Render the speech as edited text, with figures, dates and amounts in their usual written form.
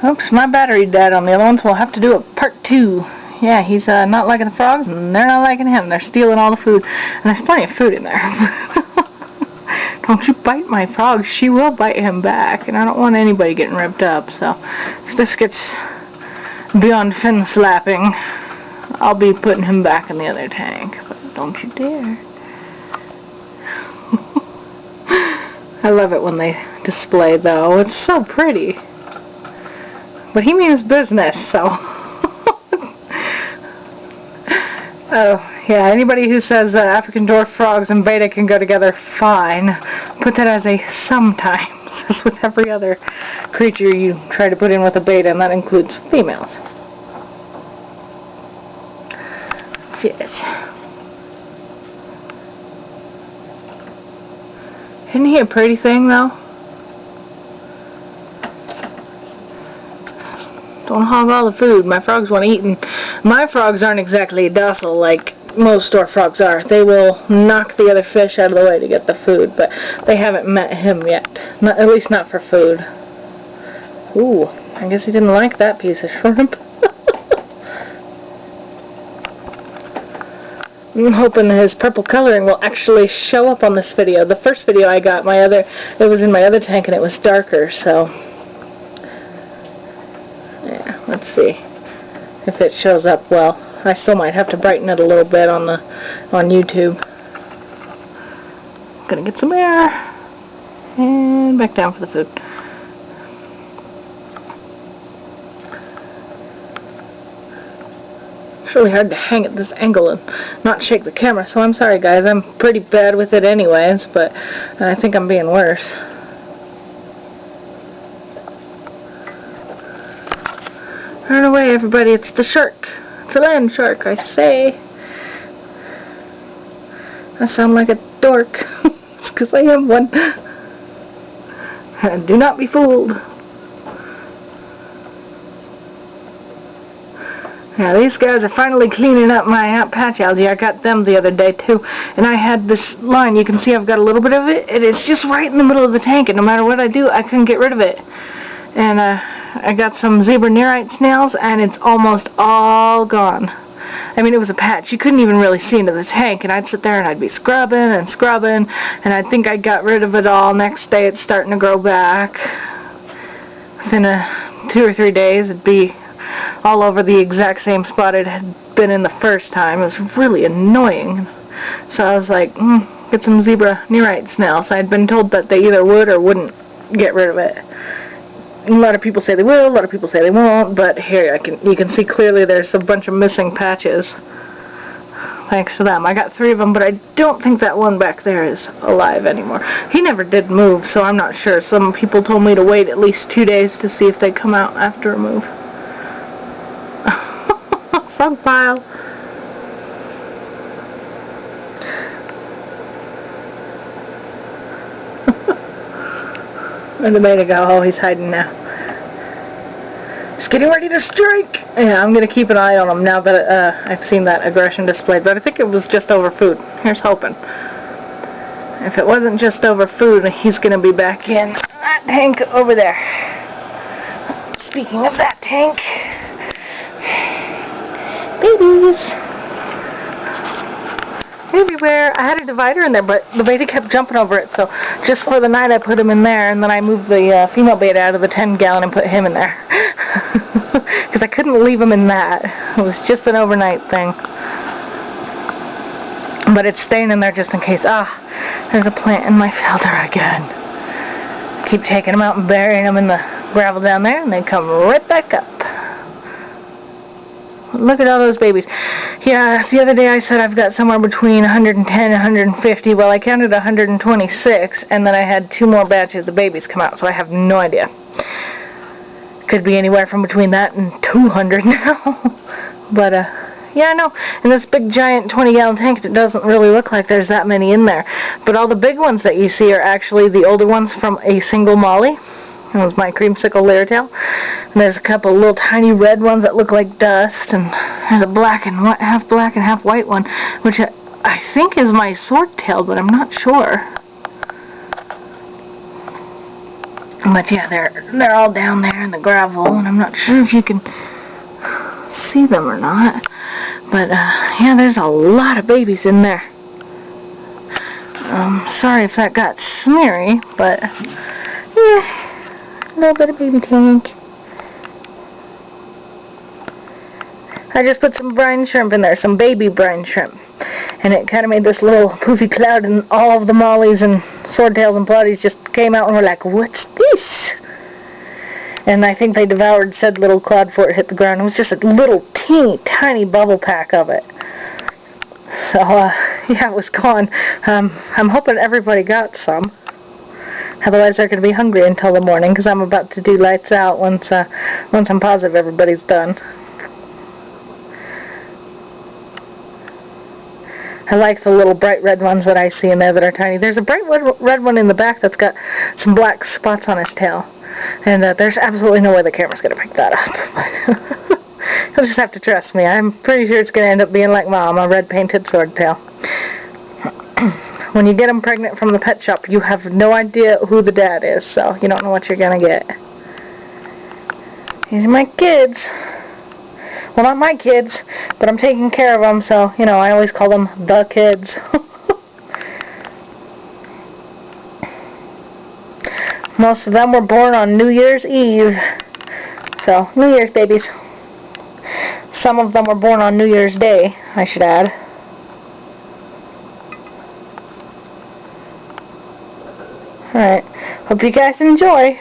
Oops, my battery died on the other one, so we'll have to do a part 2. Yeah, he's not liking the frogs, and they're not liking him. They're stealing all the food. And there's plenty of food in there. Don't you bite my frog. She will bite him back, and I don't want anybody getting ripped up. So if this gets beyond fin slapping, I'll be putting him back in the other tank. But don't you dare. I love it when they display, though. It's so pretty. But he means business, so. Oh, yeah, anybody who says African dwarf frogs and beta can go together, fine. Put that as a sometimes, as with every other creature you try to put in with a beta, and that includes females. Yes. Isn't he a pretty thing, though? Don't hog all the food. My frogs want to eat, and my frogs aren't exactly docile like most store frogs are. They will knock the other fish out of the way to get the food, but they haven't met him yet. Not, at least not for food. Ooh, I guess he didn't like that piece of shrimp. I'm hoping his purple coloring will actually show up on this video. The first video I got, it was in my other tank and it was darker, so yeah, let's see if it shows up well. I still might have to brighten it a little bit on YouTube. Gonna get some air and back down for the food. It's really hard to hang at this angle and not shake the camera, so I'm sorry guys. I'm pretty bad with it anyways, but I think I'm being worse. Run away everybody, it's the shark. It's a land shark, I say. I sound like a dork. It's because I am one. Do not be fooled. Yeah, these guys are finally cleaning up my patch algae. I got them the other day too, and I had this line. You can see I've got a little bit of it. It is just right in the middle of the tank, and no matter what I do, I couldn't get rid of it. And I got some zebra nearite snails, and it's almost all gone. I mean, it was a patch. You couldn't even really see into the tank, and I'd sit there and I'd be scrubbing, and I think I got rid of it all. Next day, it's starting to grow back. Within 2 or 3 days, it'd be all over the exact same spot it had been in the first time. It was really annoying. So I was like, get some zebra nearite snails. I had been told that they either would or wouldn't get rid of it. A lot of people say they will, a lot of people say they won't, but here you can see clearly there's a bunch of missing patches. Thanks to them. I got 3 of them, but I don't think that one back there is alive anymore. He never did move, so I'm not sure. Some people told me to wait at least 2 days to see if they come out after a move. Frog pile. Where'd the beta go? Oh, he's hiding now. He's getting ready to strike! Yeah, I'm going to keep an eye on him now that I've seen that aggression displayed. But I think it was just over food. Here's hoping. If it wasn't just over food, he's going to be back in that tank over there. Speaking of that tank, babies everywhere. I had a divider in there, but the beta kept jumping over it, so just for the night I put him in there, and then I moved the female beta out of the 10-gallon and put him in there. Because I couldn't leave him in that. It was just an overnight thing. But it's staying in there just in case. There's a plant in my filter again. Keep taking them out and burying them in the gravel down there, and they come right back up. Look at all those babies. Yeah, the other day I said I've got somewhere between 110 and 150. Well, I counted 126, and then I had 2 more batches of babies come out, so I have no idea. Could be anywhere from between that and 200 now. But, yeah, no. In this big, giant 20-gallon tank, it doesn't really look like there's that many in there. But all the big ones that you see are actually the older ones from a single molly. It was my creamsicle leertail. And there's a couple little tiny red ones that look like dust, and there's a black and half black and half white one, which I think is my swordtail, but I'm not sure. But yeah, they're all down there in the gravel, and I'm not sure if you can see them or not. But yeah, there's a lot of babies in there. Sorry if that got smeary, but yeah, a little bit of baby tank. I just put some brine shrimp in there, some baby brine shrimp. And it kind of made this little poofy cloud, and all of the mollies and swordtails and plotties just came out and were like, "What's this?" And I think they devoured said little cloud before it hit the ground. It was just a little teeny tiny bubble pack of it. So, yeah, it was gone. I'm hoping everybody got some. Otherwise they're going to be hungry until the morning, because I'm about to do lights out once I'm positive everybody's done. I like the little bright red ones that I see in there that are tiny. There's a bright red one in the back that's got some black spots on his tail. And there's absolutely no way the camera's going to pick that up. You'll just have to trust me. I'm pretty sure it's going to end up being like Mom, a red painted swordtail. When you get them pregnant from the pet shop, you have no idea who the dad is, so you don't know what you're going to get. These are my kids. Well, not my kids, but I'm taking care of them, so, you know, I always call them the kids. Most of them were born on New Year's Eve. So, New Year's babies. Some of them were born on New Year's Day, I should add. Alright, hope you guys enjoy.